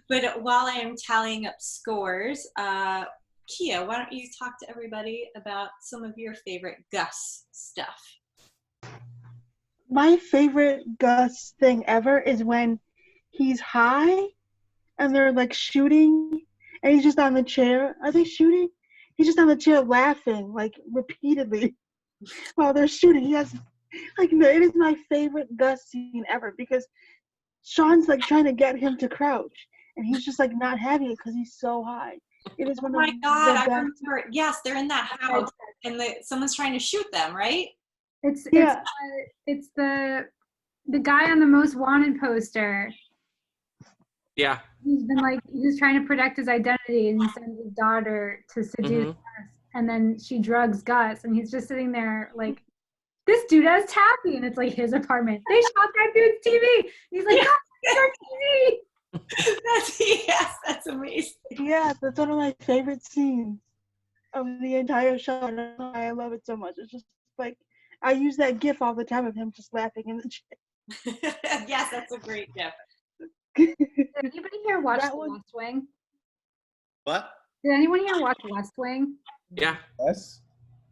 But while I am tallying up scores, Keah, why don't you talk to everybody about some of your favorite Gus stuff? My favorite Gus thing ever is when he's high and they're like shooting and he's just on the chair. Are they shooting? He's just on the chair laughing like repeatedly while they're shooting. He has like it is my favorite Gus scene ever because Shawn's like trying to get him to crouch and he's just like not having it because he's so high. It is one Oh my of God, the I best. remember. Yes, they're in that house and someone's trying to shoot them, right? It's Yeah. it's the guy on the Most Wanted poster. Yeah. He's trying to protect his identity and he sends his daughter to seduce Gus, and then she drugs Gus and he's just sitting there like, this dude has taffy, and it's like his apartment. They shot that dude's TV. He's like, Gus, it's our TV. Yes, that's amazing. Yeah, that's one of my favorite scenes of the entire show. I don't know why I love it so much. It's just like I use that GIF all the time of him just laughing in the chair. Yes, that's a great gift. Did anybody here watch That The one- West Wing? What? Did anyone here watch West Wing? Yeah. Yes.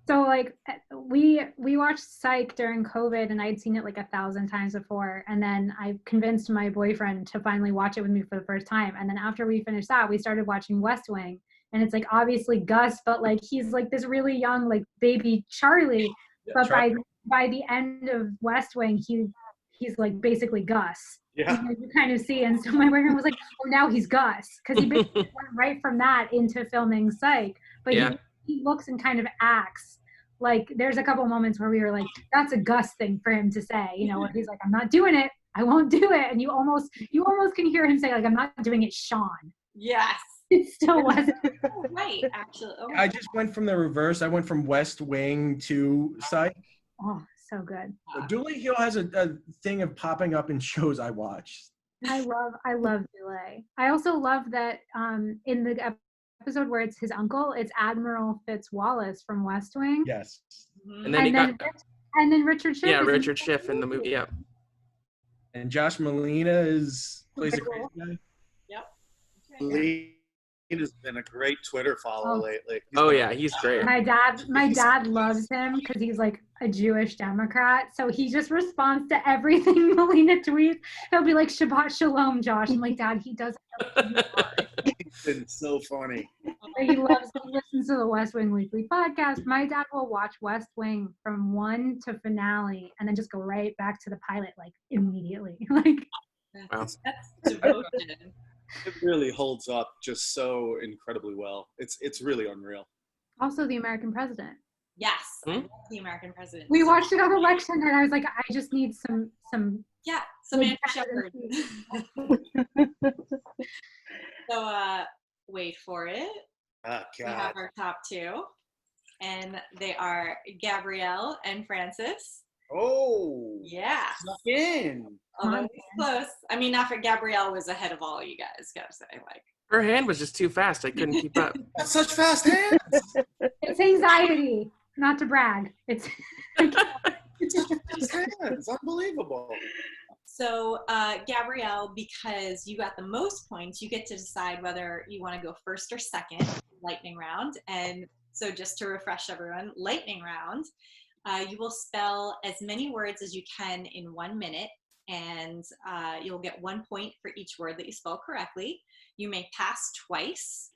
So like we watched Psych during COVID and I'd seen it like 1,000 times before, and then I convinced my boyfriend to finally watch it with me for the first time, and then after we finished that we started watching West Wing, and it's like obviously Gus, but like he's like this really young like baby Charlie, but by the end of West Wing he's like basically Gus. Yeah. You kind of see, and so my boyfriend was like, oh, now he's Gus, because he basically went right from that into filming Psych, but he looks and kind of acts like there's a couple moments where we were like, that's a Gus thing for him to say, you know, where he's like, I'm not doing it, I won't do it, and you almost can hear him say like, I'm not doing it, Shawn. Yes. It still wasn't. Right, actually. Oh, I just went from the reverse. I went from West Wing to Psych. Oh, so good. Dooley Hill has a thing of popping up in shows I watch. I love Delay. I also love that in the episode where it's his uncle, it's Admiral Fitzwallace from West Wing. Yes. And then and then Richard Schiff. Yeah, Richard Schiff in the movie. Yeah. And Josh Molina plays a crazy guy. Lee has been a great Twitter follow lately. Oh yeah, he's great. My dad loves him because he's like a Jewish Democrat, so he just responds to everything Molina tweets. He'll be like, Shabbat Shalom, Josh. I'm like, Dad, he does. He's been so funny. He listens to the West Wing Weekly podcast. My dad will watch West Wing from 1 to finale and then just go right back to the pilot like immediately. Like, that's devotion. It really holds up just so incredibly well. It's really unreal. also The American President. Yes, I love The American President. We watched it on election and I was like, I just need some Samantha Shepard. So wait for it. Oh, We have our top two, and they are Gabrielle and Francis. Oh, Yeah. snuck in. Although it's close. I mean, not for Gabrielle was ahead of all you guys, gotta say. Like, Her hand was just too fast. I couldn't keep up. That's such fast hands. It's anxiety, not to brag. It's Fast hands. Unbelievable. so Gabrielle, because you got the most points, you get to decide whether you want to go first or second, lightning round. And so just to refresh everyone, lightning round, you will spell as many words as you can in 1 minute, and you'll get 1 point for each word that you spell correctly. You may pass twice,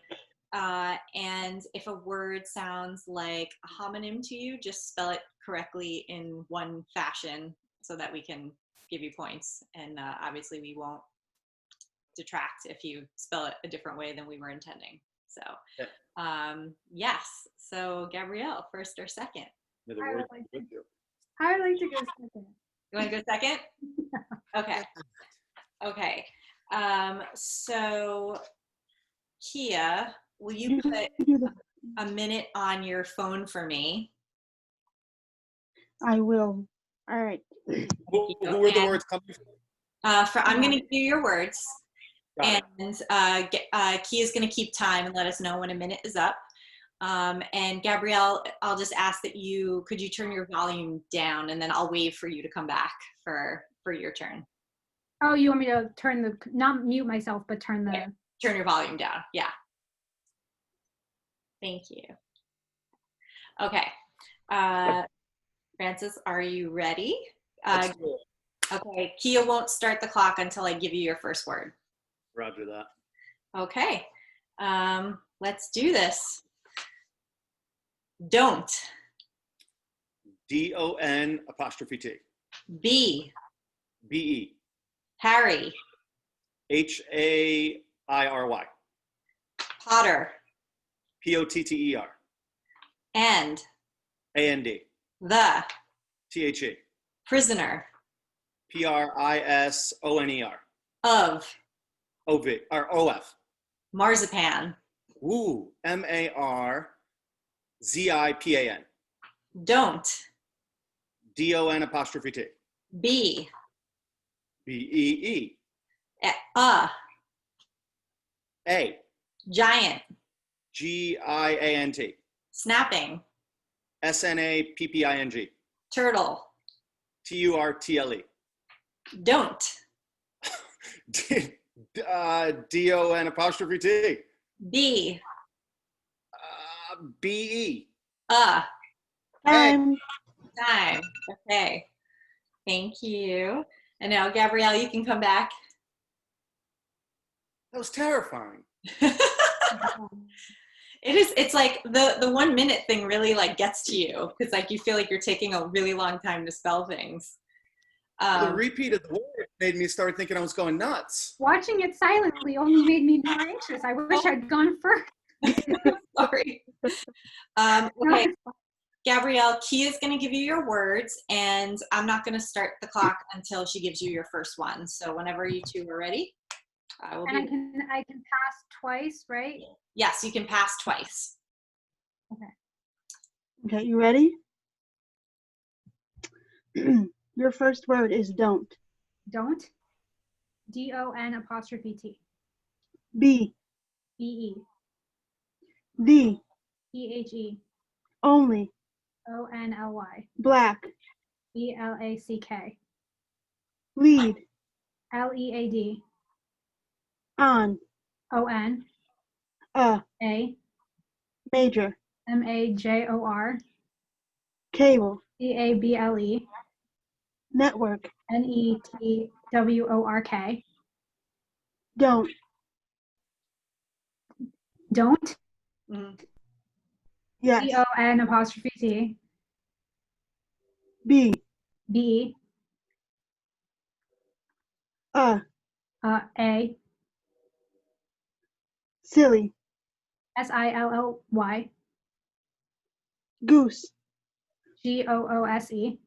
and if a word sounds like a homonym to you, just spell it correctly in one fashion so that we can give you points. And obviously we won't detract if you spell it a different way than we were intending. So, Yeah. yes. So, Gabrielle, first or second? Yeah, the I word would like with you. I would like to go second. You want to go second? Okay. Okay. So, Keah, will you put a minute on your phone for me? I will. All right. Who were the words coming from? I'm going to give you your words, Got and it. Keah's going to keep time and let us know when a minute is up. And Gabrielle, I'll just ask that could you turn your volume down, and then I'll wave for you to come back for your turn. Oh, you want me to not mute myself, but turn the... Okay. Turn your volume down. Yeah. Thank you. Okay. Francis, are you ready? Let's do it. Okay. Keah won't start the clock until I give you your first word. Roger that. Okay. Let's do this. Don't. DON''T. B. BE. Harry. HAIRY. Potter. POTTER. And. AND. The. THE. Prisoner. PRISONER. Of. OV or OF. Marzipan. Ooh, MARZIPAN. Don't. DON''T. B. BEE. A. Giant. GIANT. Snapping. SNAPPING. Turtle. TURTLE. Don't. DON''T. B. BE. Time. Time. Okay. Thank you. And now, Gabrielle, you can come back. That was terrifying. It's like the 1 minute thing really like gets to you, because like you feel like you're taking a really long time to spell things. The repeat of the word made me start thinking I was going nuts. Watching it silently only made me more anxious. I wish I'd gone first. Sorry. Okay, Gabrielle, Keah's going to give you your words, and I'm not going to start the clock until she gives you your first one. So whenever you two are ready, I will. And I can pass twice, right? Yes, you can pass twice. Okay, you ready? Your first word is don't. Don't. DON''T. B. BE. D. EHE. Only. ONLY. Black. BLACK. Lead. LEAD. On. ON. A. Major. MAJOR. Cable. CABLE. Network. NETWORK. Don't. Don't. Yes. DON''T. B. BE. A. Silly. SILLY. Goose. GOOSE.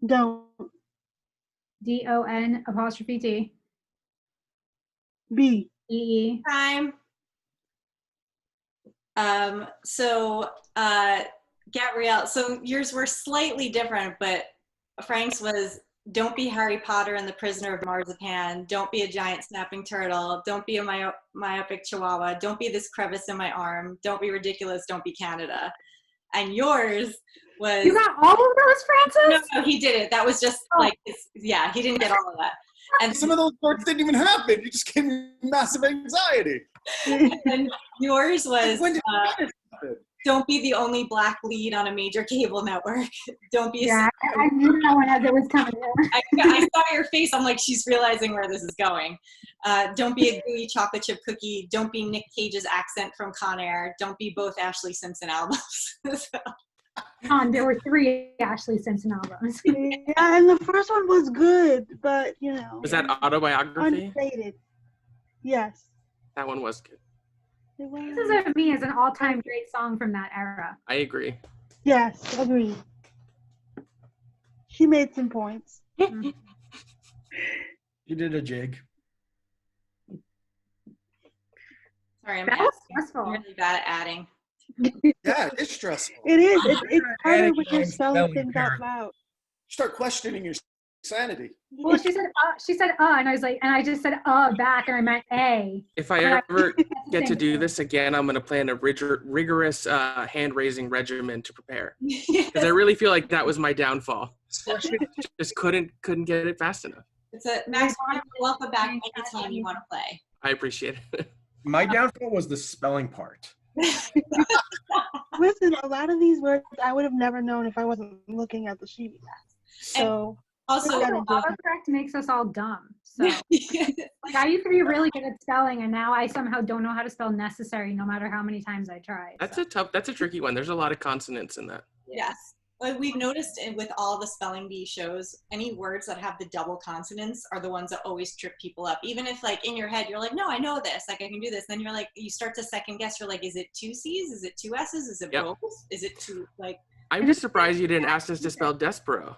Don't. DON''T. B. EE. Time. Gabrielle, so yours were slightly different, but Frank's was don't be Harry Potter and the Prisoner of Marzipan, don't be a giant snapping turtle, don't be a myopic chihuahua, don't be this crevice in my arm, don't be ridiculous, don't be Canada. And yours was... You got all of those, Francis? No, he didn't. That was just like, yeah, he didn't get all of that. And some of those words didn't even happen. You just gave me massive anxiety. And yours was... When did it happen? Don't be the only black lead on a major cable network. Don't be Yeah, I knew that one as it was coming. I saw your face. I'm like, she's realizing where this is going. Don't be a gooey chocolate chip cookie. Don't be Nick Cage's accent from Con Air. Don't be both Ashley Simpson albums. There were 3 Ashley Simpson albums. Yeah, and the first one was good, but you know. Was that autobiography? Unstated. Yes. That one was good. It was. This is Me is an all-time great song from that era. I agree. Yes, agreed. She made some points. You did a jig. Sorry, I'm That was asking. stressful. I'm really bad at adding. Yeah, it's stressful. It is. It's harder Adding when you're names, spelling spelling things out parents. loud. Start questioning your sanity. Well, she said, and I was like, and I just said, back, and I meant A. If I ever get to do this again, I'm going to plan a rigorous hand-raising regimen to prepare. Because I really feel like that was my downfall. Just couldn't get it fast enough. It's a Max. Welcome back anytime you want to play. I appreciate it. My downfall was the spelling part. Listen, a lot of these words I would have never known if I wasn't looking at the sheet. So Also, autocorrect makes us all dumb. So like, I used to be really good at spelling, and now I somehow don't know how to spell necessary, no matter how many times I try. That's a tricky one. There's a lot of consonants in that. yes. But we've noticed with all the spelling bee shows, any words that have the double consonants are the ones that always trip people up. Even if like in your head, you're like, no, I know this, like I can do this. Then you're like, you start to second guess. You're like, is it 2 C's? Is it 2 S's? Is it both? Is it two, like? I'm just surprised you didn't ask us to spell Despero.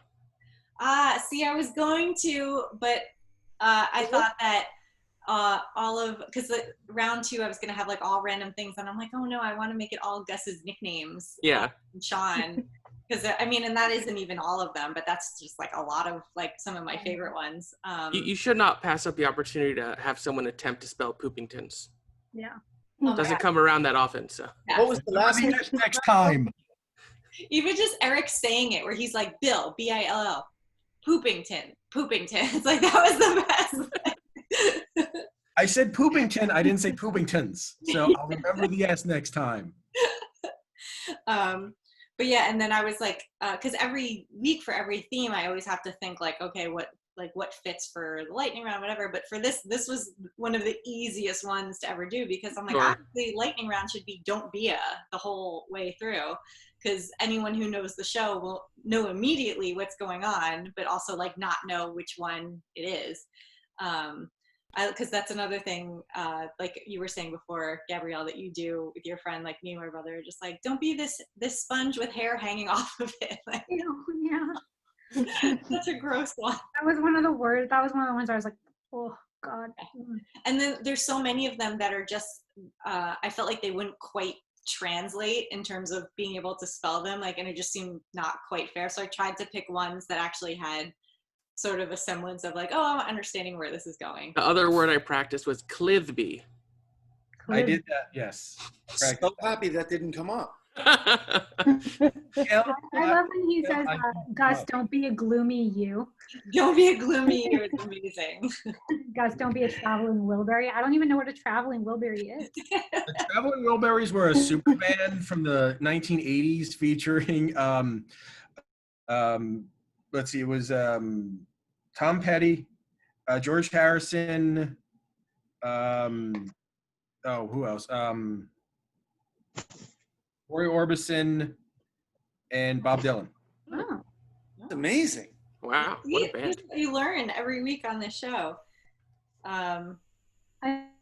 See, I was going to, but I thought that because round 2, I was going to have like all random things. And I'm like, oh no, I want to make it all Gus's nicknames. Yeah. Shawn. Because I mean, and that isn't even all of them, but that's just like a lot of like some of my favorite ones. You should not pass up the opportunity to have someone attempt to spell Poopingtons. Yeah. Doesn't come around that often, so. Yeah. What was the last one? Next time. Even just Eric saying it, where he's like, Bill, Bill, Poopington. It's like, that was the best. I said Poopington. I didn't say Poopingtons. So I'll remember the S next time. But yeah, and then I was like, because every week for every theme, I always have to think like, okay, what fits for the lightning round, whatever. But for this was one of the easiest ones to ever do, because I'm like, honestly, lightning round should be don't be the whole way through, because anyone who knows the show will know immediately what's going on, but also like not know which one it is. Because that's another thing, like you were saying before, Gabrielle, that you do with your friend, like me and my brother, just like, don't be this sponge with hair hanging off of it. Like, Yeah. that's a gross one. That was one of the ones I was like, oh God. And then there's so many of them that are just, I felt like they wouldn't quite translate in terms of being able to spell them, like, and it just seemed not quite fair. So I tried to pick ones that actually had sort of a semblance of like, oh, I'm understanding where this is going. The other word I practiced was Clithby. I did that, yes. So happy that didn't come up. I love when he says, Gus, don't be a gloomy you. Don't be a gloomy you. It's amazing. Gus, don't be a traveling Wilbury. I don't even know what a traveling Wilbury is. The Traveling Wilburys were a super band from the 1980s featuring, let's see, it was Tom Petty, George Harrison, who else? Roy Orbison, and Bob Dylan. Oh. That's amazing. Wow, what a band. You learn every week on this show.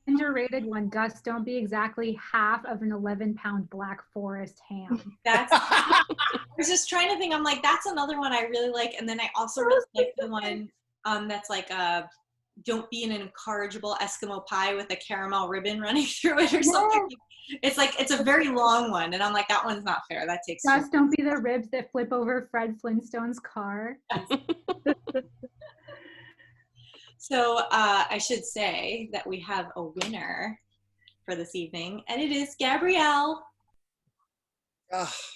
Underrated one, Gus, don't be exactly half of an 11-pound Black Forest ham. I was just trying to think, I'm like, that's another one I really like. And then I also really like the one that's like, don't be an incorrigible Eskimo pie with a caramel ribbon running through it or something. It's like, it's a very long one. And I'm like, that one's not fair. That takes Gus, don't be the ribs that flip over Fred Flintstone's car. So I should say that we have a winner for this evening, and it is Gabrielle.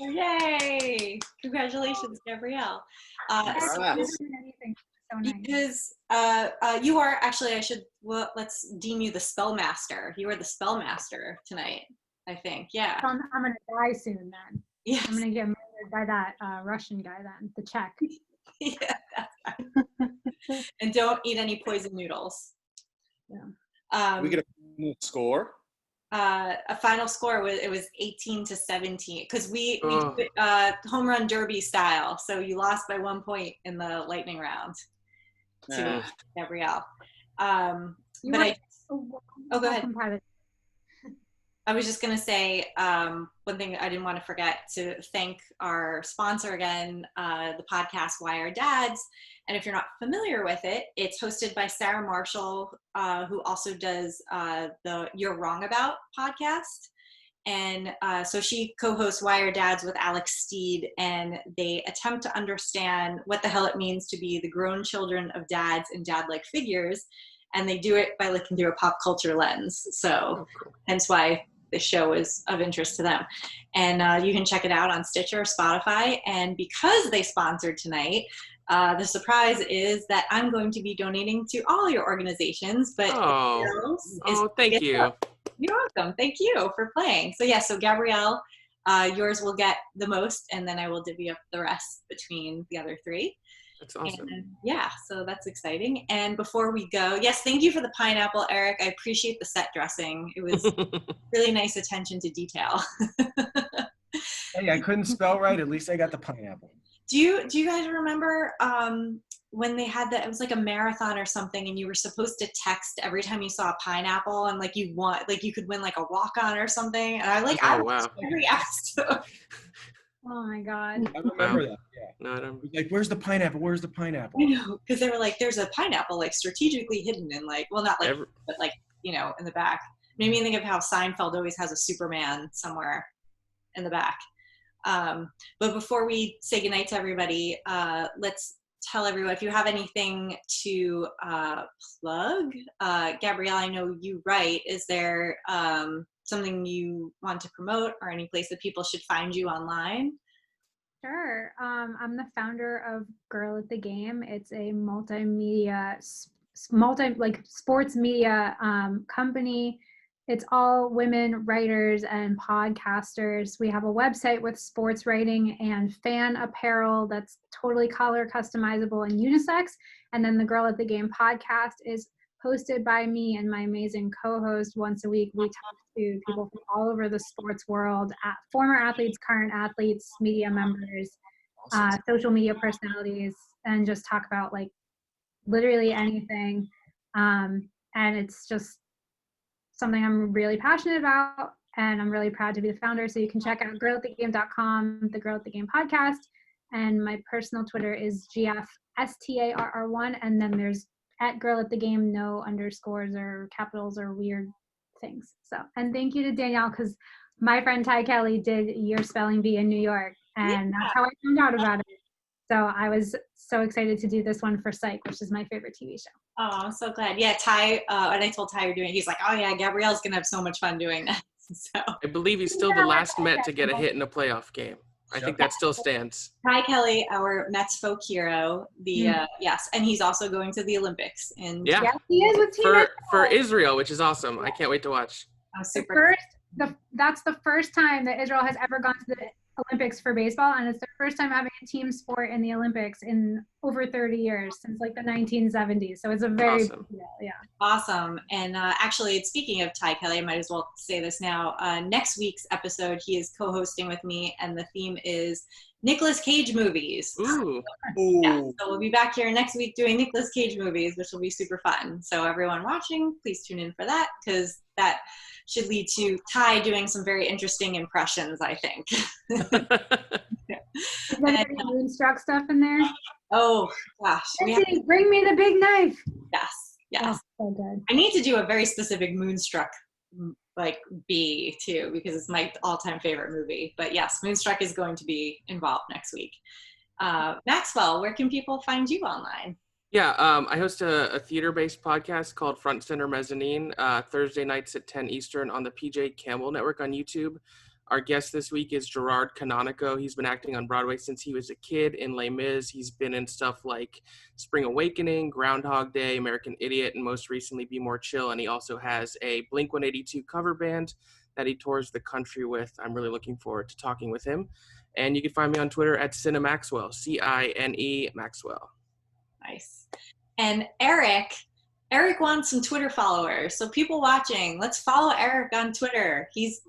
Yay! Congratulations, Gabrielle. Because you are actually, let's deem you the spell master. You are the spell master tonight, I think. Yeah. I'm gonna die soon then. Yes. I'm gonna get murdered by that Russian guy then, the Czech. Yeah, that's right. And don't eat any poison noodles. Yeah. We get a score. A final score was 18-17 because we did home run derby style. So you lost by 1 point in the lightning round to Gabrielle. But Oh, go ahead. Private. I was just going to say one thing I didn't want to forget to thank our sponsor again, the podcast Why Are Dads. And if you're not familiar with it, it's hosted by Sarah Marshall, who also does the You're Wrong About podcast. And so she co-hosts Why Are Dads with Alex Steed, and they attempt to understand what the hell it means to be the grown children of dads and dad-like figures. And they do it by looking through a pop culture lens. So hence why the show is of interest to them. And you can check it out on Stitcher or Spotify. And because they sponsored tonight, the surprise is that I'm going to be donating to all your organizations. But thank you. You're welcome. Thank you for playing. So yeah, so Gabrielle, yours will get the most, and then I will divvy up the rest between the other three. That's awesome. And, yeah, so that's exciting. And before we go, yes, thank you for the pineapple, Eric. I appreciate the set dressing. It was really nice attention to detail. Hey, I couldn't spell right. At least I got the pineapple. Do you guys remember when they had that? It was like a marathon or something, and you were supposed to text every time you saw a pineapple, and like you could win like a walk-on or something. And I watched every episode. Oh my God. I remember that. Yeah. No, I don't. Like, where's the pineapple? Where's the pineapple? I know, because they were like, there's a pineapple like strategically hidden in like, well, not like, but like, you know, in the back. Made me think of how Seinfeld always has a Superman somewhere in the back. But before we say goodnight to everybody, let's tell everyone, if you have anything to plug. Gabrielle, I know you write. Is there something you want to promote, or any place that people should find you online? Sure. I'm the founder of Girl at the Game. It's a multimedia, sports media company. It's all women writers and podcasters. We have a website with sports writing and fan apparel that's totally color customizable and unisex. And then the Girl at the Game podcast is hosted by me and my amazing co-host. Once a week, we talk to people from all over the sports world, former athletes, current athletes, media members, social media personalities, and just talk about like literally anything. And it's just something I'm really passionate about, and I'm really proud to be the founder. So you can check out girlatthegame.com, the Girl at the Game podcast, and my personal Twitter is GFSTARR1, and then there's @girlatthegame, no underscores or capitals or weird things. So, and thank you to Danielle, because my friend Ty Kelly did your spelling bee in New York, and that's how I found out about it. So I was so excited to do this one for Psych, which is my favorite TV show. Oh, I'm so glad. Yeah, Ty, and I told Ty you're doing it. He's like, oh yeah, Gabrielle's going to have so much fun doing that. So I believe he's still the last Met to get a hit in a playoff game. I think that still stands. Ty Kelly, our Mets folk hero, yes, and he's also going to the Olympics. Yes, he is with Team for Israel, which is awesome. I can't wait to watch. Oh, super. That's the first time that Israel has ever gone to the Olympics for baseball, and it's their first time having a team sport in the Olympics in over 30 years, since like the 1970s. So it's a very awesome. Big deal, yeah. Awesome. And actually, speaking of Ty Kelly, I might as well say this now. Next week's episode, he is co-hosting with me, and the theme is Nicolas Cage movies. Ooh. Yeah, so we'll be back here next week doing Nicolas Cage movies, which will be super fun. So everyone watching, please tune in for that, because that should lead to Ty doing some very interesting impressions, I think. Is there any Moonstruck stuff in there? Oh, gosh. Bring me the big knife. Yes. Oh, so good. I need to do a very specific Moonstruck like bee too, because it's my all-time favorite movie. But yes, Moonstruck is going to be involved next week. Maxwell, where can people find you online? Yeah, I host a theater-based podcast called Front Center Mezzanine, Thursday nights at 10 Eastern on the PJ Campbell Network on YouTube. Our guest this week is Gerard Canonico. He's been acting on Broadway since he was a kid in Les Mis. He's been in stuff like Spring Awakening, Groundhog Day, American Idiot, and most recently Be More Chill. And he also has a Blink-182 cover band that he tours the country with. I'm really looking forward to talking with him. And you can find me on Twitter at CineMaxwell, C-I-N-E Maxwell. Nice. And Eric wants some Twitter followers. So people watching, let's follow Eric on Twitter. He's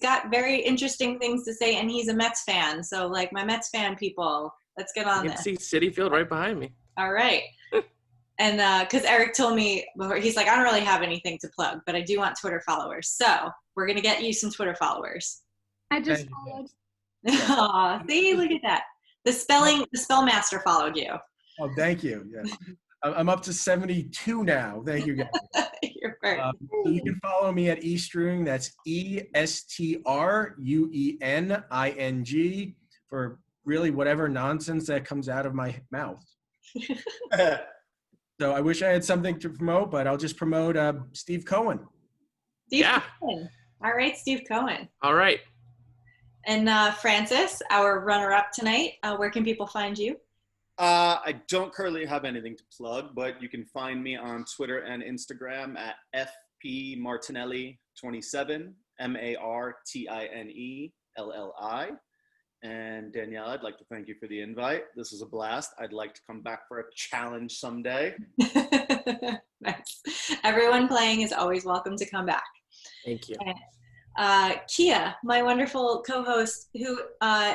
got very interesting things to say, and he's a Mets fan. So like my Mets fan people, let's get on this. You can see Citi Field right behind me. All right. And because Eric told me, he's like, I don't really have anything to plug, but I do want Twitter followers. So we're going to get you some Twitter followers. I just Thank you, followed. Aw, see, look at that. The spell master followed you. Oh, thank you. Yes. I'm up to 72 now. Thank you, guys. You're very So you can follow me at estruing. That's ESTRUENING for really whatever nonsense that comes out of my mouth. So I wish I had something to promote, but I'll just promote Steve Cohen. Steve Yeah. Cohen. All right, Steve Cohen. All right. And Francis, our runner-up tonight, where can people find you? I don't currently have anything to plug, but you can find me on Twitter and Instagram at FPMartinelli27, MARTINELLI. And Danielle, I'd like to thank you for the invite. This was a blast. I'd like to come back for a challenge someday. Nice. Everyone playing is always welcome to come back. Thank you. Keah, my wonderful co-host, who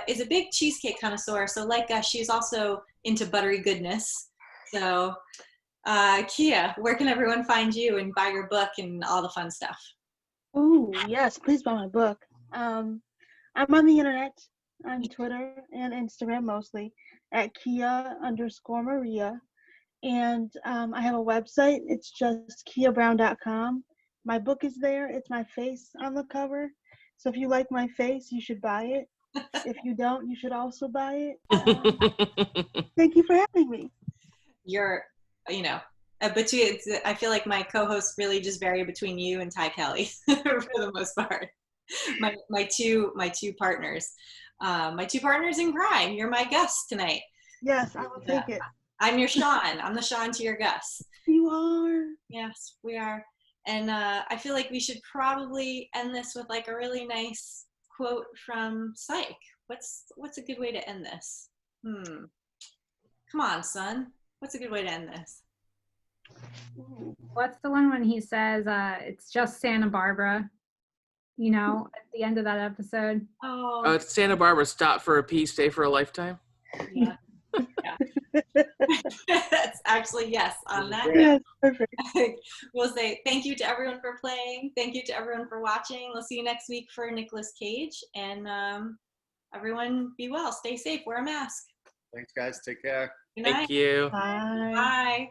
is a big cheesecake connoisseur. So like us, she's also into buttery goodness. So Keah, where can everyone find you and buy your book and all the fun stuff? Oh, yes, please buy my book. I'm on the internet, on Twitter and Instagram mostly, at Keah_Maria. And I have a website. It's just KeahBrown.com. My book is there. It's my face on the cover. So if you like my face, you should buy it. If you don't, you should also buy it. Thank you for having me. You're, I feel like my co-hosts really just vary between you and Ty Kelly for the most part. My two partners. My two partners in crime. You're my Gus tonight. Yes, I will take it. I'm your Shawn. I'm the Shawn to your Gus. You are. Yes, we are. And I feel like we should probably end this with like a really nice quote from Psych. What's a good way to end this? Come on, son. What's a good way to end this? What's the one when he says, it's just Santa Barbara, at the end of that episode? Oh, Santa Barbara, stop for a pee, stay for a lifetime. yeah. That's actually yes on that. Yes, perfect. We'll say thank you to everyone for playing. Thank you to everyone for watching. We'll see you next week for Nicolas Cage. And everyone be well. Stay safe. Wear a mask. Thanks, guys. Take care. Good night. Thank you. Bye. Bye.